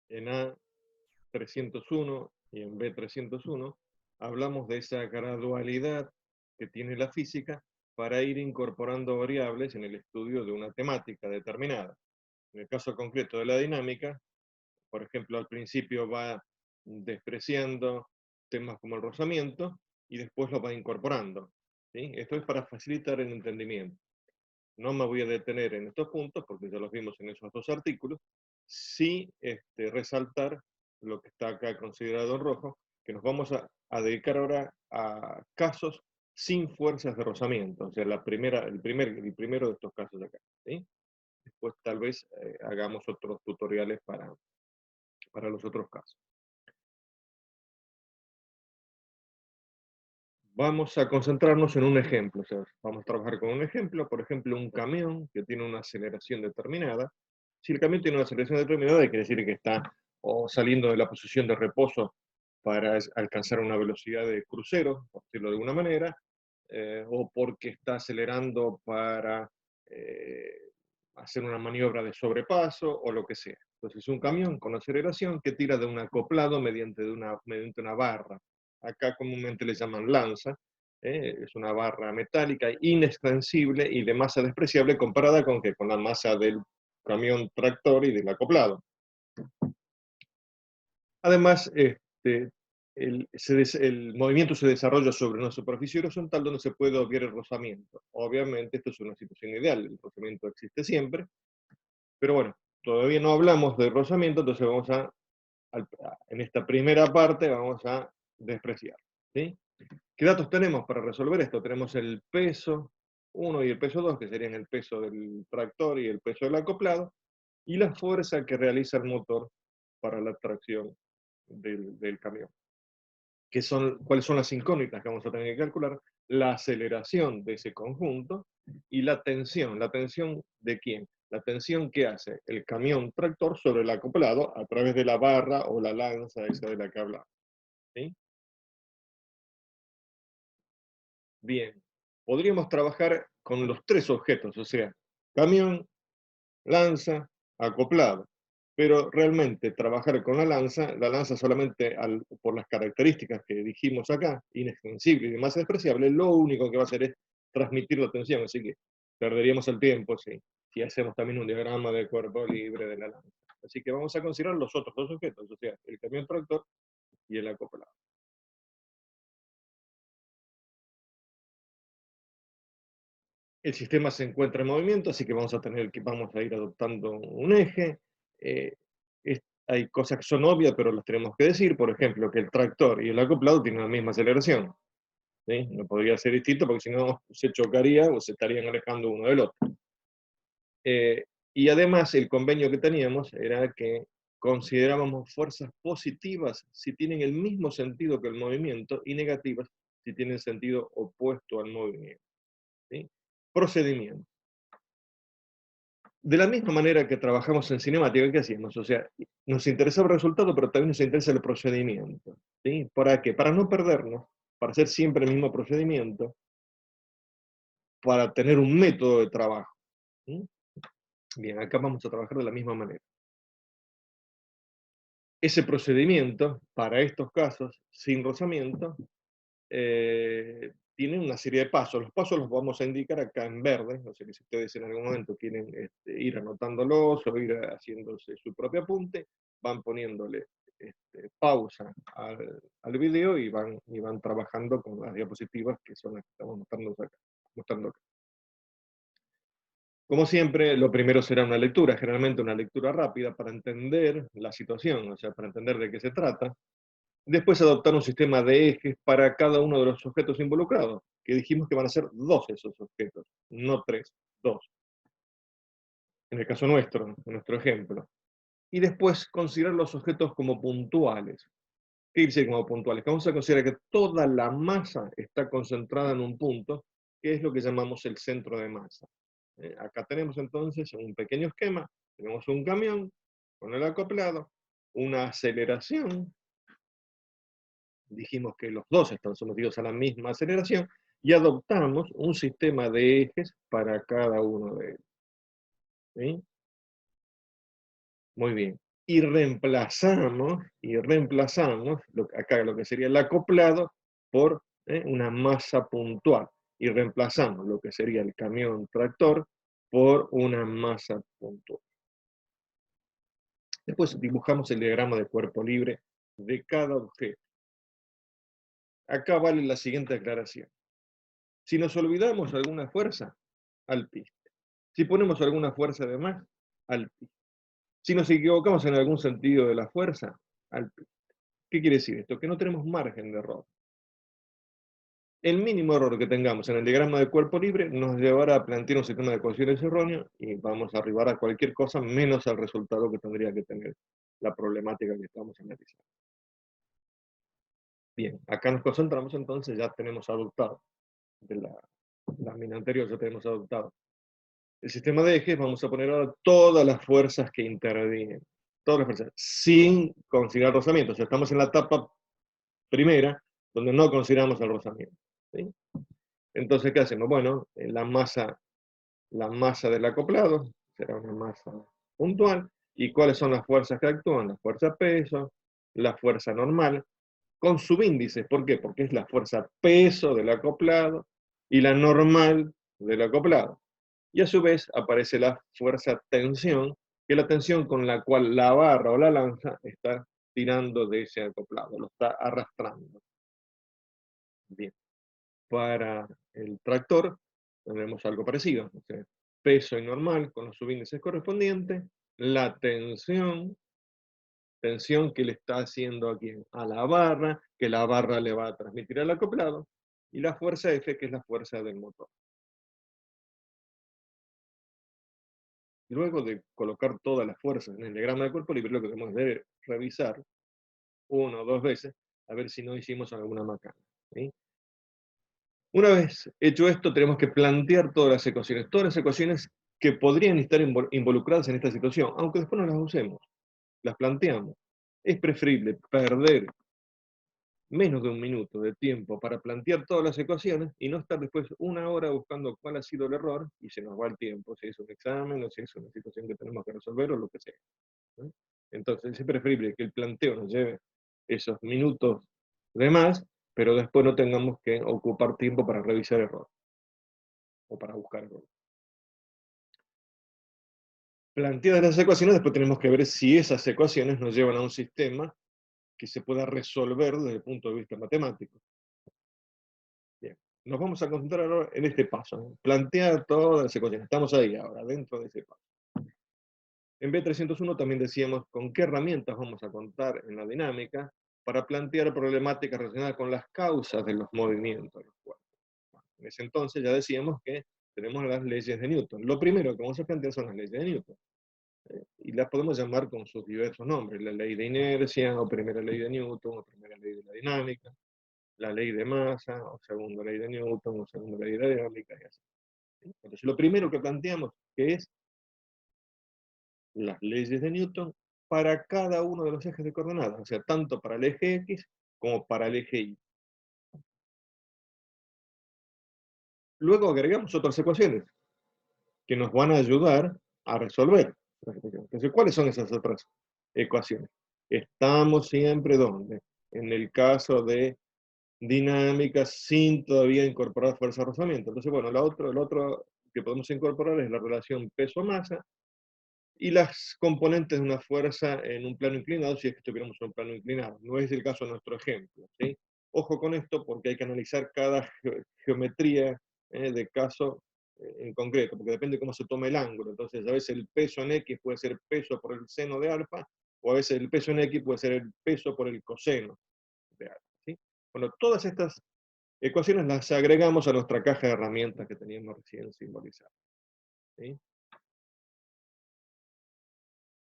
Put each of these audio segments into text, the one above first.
en A301 y en B301, hablamos de esa gradualidad que tiene la física para ir incorporando variables en el estudio de una temática determinada. En el caso concreto de la dinámica, por ejemplo, al principio va despreciando temas como el rozamiento y después lo va incorporando. ¿Sí? Esto es para facilitar el entendimiento. No me voy a detener en estos puntos porque ya los vimos en esos dos artículos. Sí resaltar lo que está acá considerado en rojo, que nos vamos a dedicar ahora a casos sin fuerzas de rozamiento, o sea, el primero de estos casos de acá. ¿Sí? Después tal vez hagamos otros tutoriales para los otros casos. Vamos a concentrarnos en un ejemplo, o sea, vamos a trabajar con un ejemplo, por ejemplo, un camión que tiene una aceleración determinada. Si el camión tiene una aceleración determinada, quiere decir que está o saliendo de la posición de reposo para alcanzar una velocidad de crucero, por decirlo de alguna manera, o porque está acelerando para hacer una maniobra de sobrepaso o lo que sea. Entonces, un camión con aceleración que tira de un acoplado mediante una barra. Acá comúnmente le llaman lanza. Es una barra metálica inextensible y de masa despreciable comparada con, ¿qué? Con la masa del camión tractor y del acoplado. Además, el movimiento se desarrolla sobre una superficie horizontal donde se puede obviar el rozamiento. Obviamente, esto es una situación ideal, el rozamiento existe siempre, pero bueno, todavía no hablamos de rozamiento, entonces en esta primera parte vamos a despreciar. ¿Sí? ¿Qué datos tenemos para resolver esto? Tenemos el peso 1 y el peso 2, que serían el peso del tractor y el peso del acoplado, y la fuerza que realiza el motor para la tracción del camión. ¿Cuáles son las incógnitas que vamos a tener que calcular? La aceleración de ese conjunto y la tensión. ¿La tensión de quién? La tensión que hace el camión tractor sobre el acoplado a través de la barra o la lanza esa de la que hablamos. ¿Sí? Bien. Podríamos trabajar con los tres objetos, o sea, camión, lanza, acoplado. Pero realmente trabajar con la lanza solamente por las características que dijimos acá, inextensible y de masa despreciable, lo único que va a hacer es transmitir la tensión, así que perderíamos el tiempo si hacemos también un diagrama de cuerpo libre de la lanza. Así que vamos a considerar los otros dos objetos, o sea, el camión tractor y el acoplado. El sistema se encuentra en movimiento, así que vamos a ir adoptando un eje. Eh, Hay cosas que son obvias, pero las tenemos que decir. Por ejemplo, que el tractor y el acoplado tienen la misma aceleración. ¿Sí? No podría ser distinto porque si no se chocaría o se estarían alejando uno del otro. Y además el convenio que teníamos era que considerábamos fuerzas positivas si tienen el mismo sentido que el movimiento y negativas si tienen sentido opuesto al movimiento. ¿Sí? Procedimiento. De la misma manera que trabajamos en cinemática, ¿qué hacíamos? O sea, nos interesaba el resultado, pero también nos interesa el procedimiento. ¿Sí? ¿Para qué? Para no perdernos, para hacer siempre el mismo procedimiento, para tener un método de trabajo. ¿Sí? Bien, acá vamos a trabajar de la misma manera. Ese procedimiento, para estos casos, sin rozamiento, tiene una serie de pasos. Los pasos los vamos a indicar acá en verde, o sea que si ustedes en algún momento quieren ir anotándolos o ir haciéndose su propio apunte, van poniéndole pausa al video y van trabajando con las diapositivas que son las que estamos mostrando acá. Como siempre, lo primero será una lectura, generalmente una lectura rápida para entender la situación, o sea, para entender de qué se trata. Después adoptar un sistema de ejes para cada uno de los objetos involucrados, que dijimos que van a ser dos esos objetos, no tres, dos. En el caso nuestro, en nuestro ejemplo. Y después considerar los objetos como puntuales. ¿Qué dice como puntuales? Que vamos a considerar que toda la masa está concentrada en un punto, que es lo que llamamos el centro de masa. Acá tenemos entonces un pequeño esquema, tenemos un camión con el acoplado, una aceleración, dijimos que los dos están sometidos a la misma aceleración, y adoptamos un sistema de ejes para cada uno de ellos. ¿Sí? Muy bien. y reemplazamos acá lo que sería el acoplado por una masa puntual, y reemplazamos lo que sería el camión tractor por una masa puntual. Después dibujamos el diagrama de cuerpo libre de cada objeto. Acá vale la siguiente aclaración. Si nos olvidamos alguna fuerza, alpiste. Si ponemos alguna fuerza de más, alpiste. Si nos equivocamos en algún sentido de la fuerza, alpiste. ¿Qué quiere decir esto? Que no tenemos margen de error. El mínimo error que tengamos en el diagrama de cuerpo libre nos llevará a plantear un sistema de ecuaciones erróneo y vamos a arribar a cualquier cosa menos al resultado que tendría que tener la problemática que estamos analizando. Bien, acá nos concentramos entonces, ya tenemos adoptado, de la lámina anterior ya tenemos adoptado el sistema de ejes, vamos a poner ahora todas las fuerzas que intervienen, todas las fuerzas, sin considerar rozamiento. O sea, estamos en la etapa primera, donde no consideramos el rozamiento, ¿sí? Entonces, ¿qué hacemos? Bueno, la masa del acoplado será una masa puntual. ¿Y cuáles son las fuerzas que actúan? La fuerza peso, la fuerza normal, con subíndices. ¿Por qué? Porque es la fuerza peso del acoplado y la normal del acoplado. Y a su vez aparece la fuerza tensión, que es la tensión con la cual la barra o la lanza está tirando de ese acoplado, lo está arrastrando. Bien. Para el tractor tenemos algo parecido. O sea, peso y normal con los subíndices correspondientes, la tensión que le está haciendo aquí a la barra, que la barra le va a transmitir al acoplado, y la fuerza F, que es la fuerza del motor. Luego de colocar todas las fuerzas en el diagrama de cuerpo libre, lo que tenemos que revisar una o dos veces, a ver si no hicimos alguna macana, ¿sí? Una vez hecho esto, tenemos que plantear todas las ecuaciones que podrían estar involucradas en esta situación, aunque después no las usemos, las planteamos. Es preferible perder menos de un minuto de tiempo para plantear todas las ecuaciones y no estar después una hora buscando cuál ha sido el error y se nos va el tiempo, si es un examen o si es una situación que tenemos que resolver o lo que sea, ¿no? Entonces es preferible que el planteo nos lleve esos minutos de más, pero después no tengamos que ocupar tiempo para revisar errores o para buscar errores. Planteadas las ecuaciones, después tenemos que ver si esas ecuaciones nos llevan a un sistema que se pueda resolver desde el punto de vista matemático. Bien, nos vamos a concentrar ahora en este paso, ¿no? Plantear todas las ecuaciones. Estamos ahí ahora, dentro de ese paso. En B301 también decíamos con qué herramientas vamos a contar en la dinámica para plantear problemáticas relacionadas con las causas de los movimientos de los cuerpos. Bueno, en ese entonces ya decíamos que tenemos las leyes de Newton. Lo primero que vamos a plantear son las leyes de Newton. Y las podemos llamar con sus diversos nombres: la ley de inercia, o primera ley de Newton, o primera ley de la dinámica, la ley de masa, o segunda ley de Newton, o segunda ley de la dinámica, y así. Entonces, lo primero que planteamos que es las leyes de Newton para cada uno de los ejes de coordenadas, o sea, tanto para el eje X como para el eje Y. Luego agregamos otras ecuaciones que nos van a ayudar a resolver. Entonces, ¿cuáles son esas otras ecuaciones? Estamos siempre ¿dónde? En el caso de dinámica sin todavía incorporar fuerza de rozamiento. Entonces, bueno, el otro que podemos incorporar es la relación peso-masa y las componentes de una fuerza en un plano inclinado, si es que estuviéramos en un plano inclinado. No es el caso de nuestro ejemplo, ¿sí? Ojo con esto porque hay que analizar cada geometría de caso en concreto, porque depende de cómo se tome el ángulo. Entonces, a veces el peso en X puede ser peso por el seno de alfa, o a veces el peso en X puede ser el peso por el coseno de alfa, ¿sí? Bueno, todas estas ecuaciones las agregamos a nuestra caja de herramientas que teníamos recién simbolizada, ¿sí?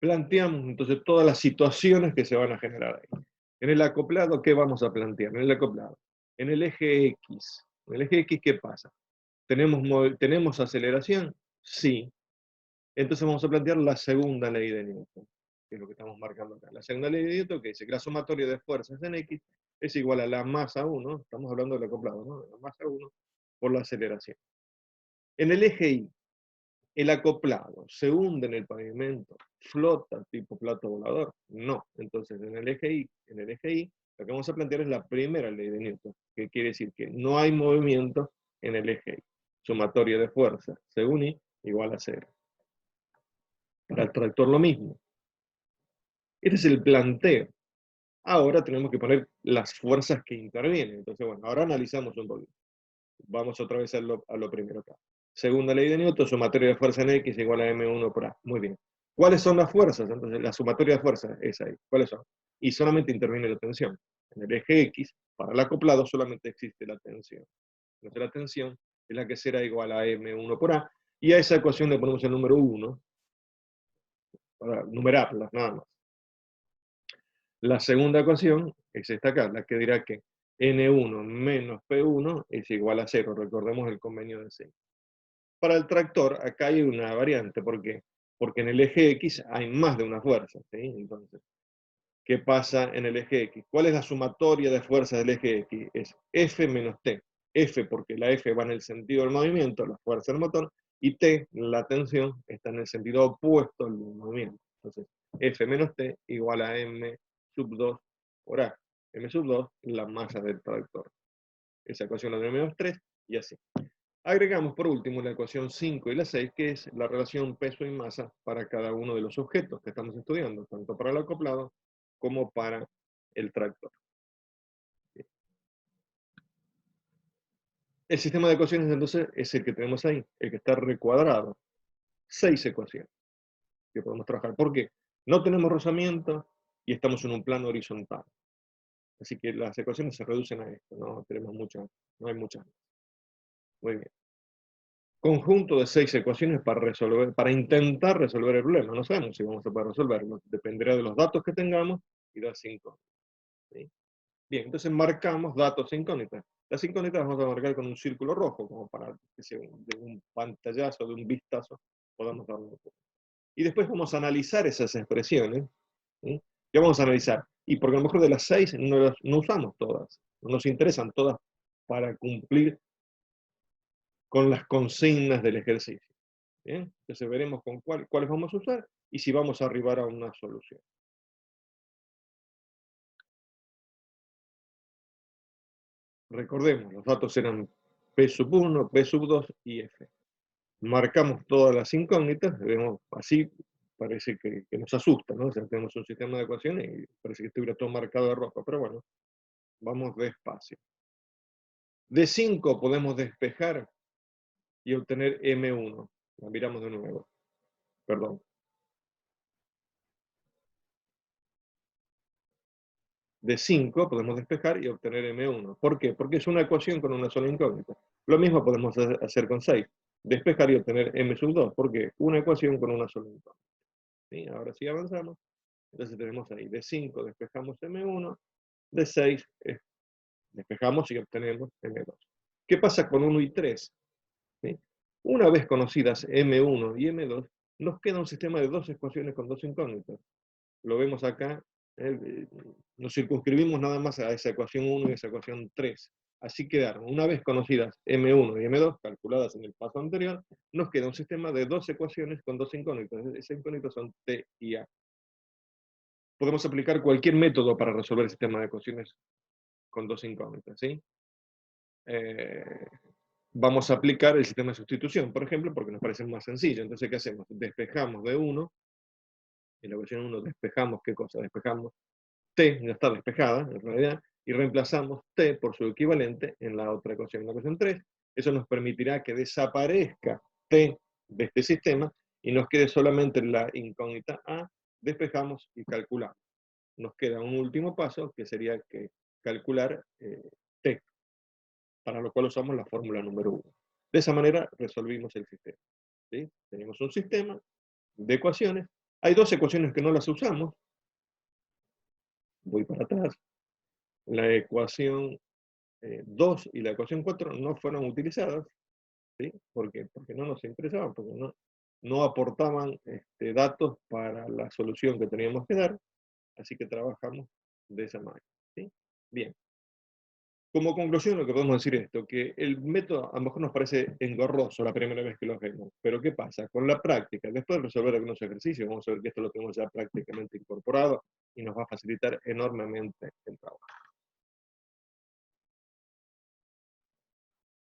Planteamos entonces todas las situaciones que se van a generar ahí. En el acoplado, ¿qué vamos a plantear? En el acoplado, en el eje X. En el eje X, ¿qué pasa? ¿Tenemos aceleración? Sí. Entonces vamos a plantear la segunda ley de Newton, que es lo que estamos marcando acá. La segunda ley de Newton, que dice que la sumatoria de fuerzas en X es igual a la masa 1, estamos hablando del acoplado, ¿no? La masa 1 por la aceleración. En el eje Y, ¿El acoplado se hunde en el pavimento? ¿Flota tipo plato volador? No. Entonces, en el eje Y, lo que vamos a plantear es la primera ley de Newton, que quiere decir que no hay movimiento en el eje Y. Sumatoria de fuerzas según I igual a 0. Para el tractor lo mismo. Este es el planteo. Ahora tenemos que poner las fuerzas que intervienen. Entonces, bueno, ahora analizamos un poquito. Vamos otra vez a lo primero acá. Segunda ley de Newton, sumatoria de fuerza en X igual a M1 por A. Muy bien. ¿Cuáles son las fuerzas? Entonces, la sumatoria de fuerzas es ahí. ¿Cuáles son? Y solamente interviene la tensión. En el eje X, para el acoplado, solamente existe la tensión. Entonces, la tensión es la que será igual a M1 por A. Y a esa ecuación le ponemos el número 1 para numerarlas, nada más. La segunda ecuación es esta acá, la que dirá que N1 menos P1 es igual a 0. Recordemos el convenio de C. Para el tractor, acá hay una variante. ¿Por qué? Porque en el eje X hay más de una fuerza. ¿Sí? Entonces, ¿qué pasa en el eje X? ¿Cuál es la sumatoria de fuerzas del eje X? Es F menos T. F porque la F va en el sentido del movimiento, la fuerza del motor, y T, la tensión, está en el sentido opuesto al movimiento. Entonces, F menos T igual a M sub 2 por A. M sub 2, la masa del tractor. Esa ecuación la tenemos 3 y así. Agregamos por último la ecuación 5 y la 6, que es la relación peso y masa para cada uno de los objetos que estamos estudiando, tanto para el acoplado como para el tractor. El sistema de ecuaciones entonces es el que tenemos ahí, el que está recuadrado. 6 ecuaciones que podemos trabajar. ¿Por qué? No tenemos rozamiento y estamos en un plano horizontal. Así que las ecuaciones se reducen a esto, no tenemos muchas, no hay muchas. Muy bien. Conjunto de 6 ecuaciones para intentar resolver el problema. No sabemos si vamos a poder resolverlo. Dependerá de los datos que tengamos y de las incógnitas. ¿Sí? Bien, entonces marcamos datos incógnitas. Las incógnitas las vamos a marcar con un círculo rojo, como para que sea de un pantallazo, de un vistazo, podamos darle un poco. Y después vamos a analizar esas expresiones. ¿Sí? ¿Qué vamos a analizar? Y porque a lo mejor de las 6 no usamos todas, no nos interesan todas para cumplir con las consignas del ejercicio. ¿Bien? Entonces veremos con cuáles vamos a usar y si vamos a arribar a una solución. Recordemos, los datos eran P sub 1, P sub 2 y F. Marcamos todas las incógnitas, vemos así, parece que nos asusta, ¿no? O sea, tenemos un sistema de ecuaciones y parece que estuviera todo marcado de rojo, pero bueno, vamos despacio. De 5 podemos despejar y obtener M1. La miramos de nuevo, perdón. De 5 podemos despejar y obtener M1. ¿Por qué? Porque es una ecuación con una sola incógnita. Lo mismo podemos hacer con 6. Despejar y obtener M sub 2. ¿Por qué? Una ecuación con una sola incógnita. ¿Sí? Ahora sí avanzamos. Entonces tenemos ahí, de 5 despejamos M1, de 6 despejamos y obtenemos M2. ¿Qué pasa con 1 y 3? ¿Sí? Una vez conocidas M1 y M2, nos queda un sistema de dos ecuaciones con dos incógnitas. Lo vemos acá, nos circunscribimos nada más a esa ecuación 1 y esa ecuación 3. Así quedaron, una vez conocidas M1 y M2, calculadas en el paso anterior, nos queda un sistema de dos ecuaciones con dos incógnitas. Esas incógnitas son T y A. Podemos aplicar cualquier método para resolver el sistema de ecuaciones con dos incógnitas, ¿sí? Vamos a aplicar el sistema de sustitución, por ejemplo, porque nos parece más sencillo. Entonces, ¿qué hacemos? Despejamos de 1, en la ecuación 1 despejamos, ¿qué cosa? Despejamos T, ya está despejada, en realidad, y reemplazamos T por su equivalente en la otra ecuación, en la ecuación 3. Eso nos permitirá que desaparezca T de este sistema y nos quede solamente la incógnita A, despejamos y calculamos. Nos queda un último paso, que sería que calcular T, para lo cual usamos la fórmula número 1. De esa manera resolvimos el sistema. ¿Sí? Tenemos un sistema de ecuaciones. Hay dos ecuaciones que no las usamos. Voy para atrás. La ecuación 2 y la ecuación 4 no fueron utilizadas. ¿Sí? ¿Por qué? Porque no nos interesaban, porque no aportaban datos para la solución que teníamos que dar. Así que trabajamos de esa manera. ¿Sí? Bien. Como conclusión, lo que podemos decir es esto, que el método a lo mejor nos parece engorroso la primera vez que lo hacemos, pero ¿qué pasa? Con la práctica, después de resolver algunos ejercicios, vamos a ver que esto lo tenemos ya prácticamente incorporado y nos va a facilitar enormemente el trabajo.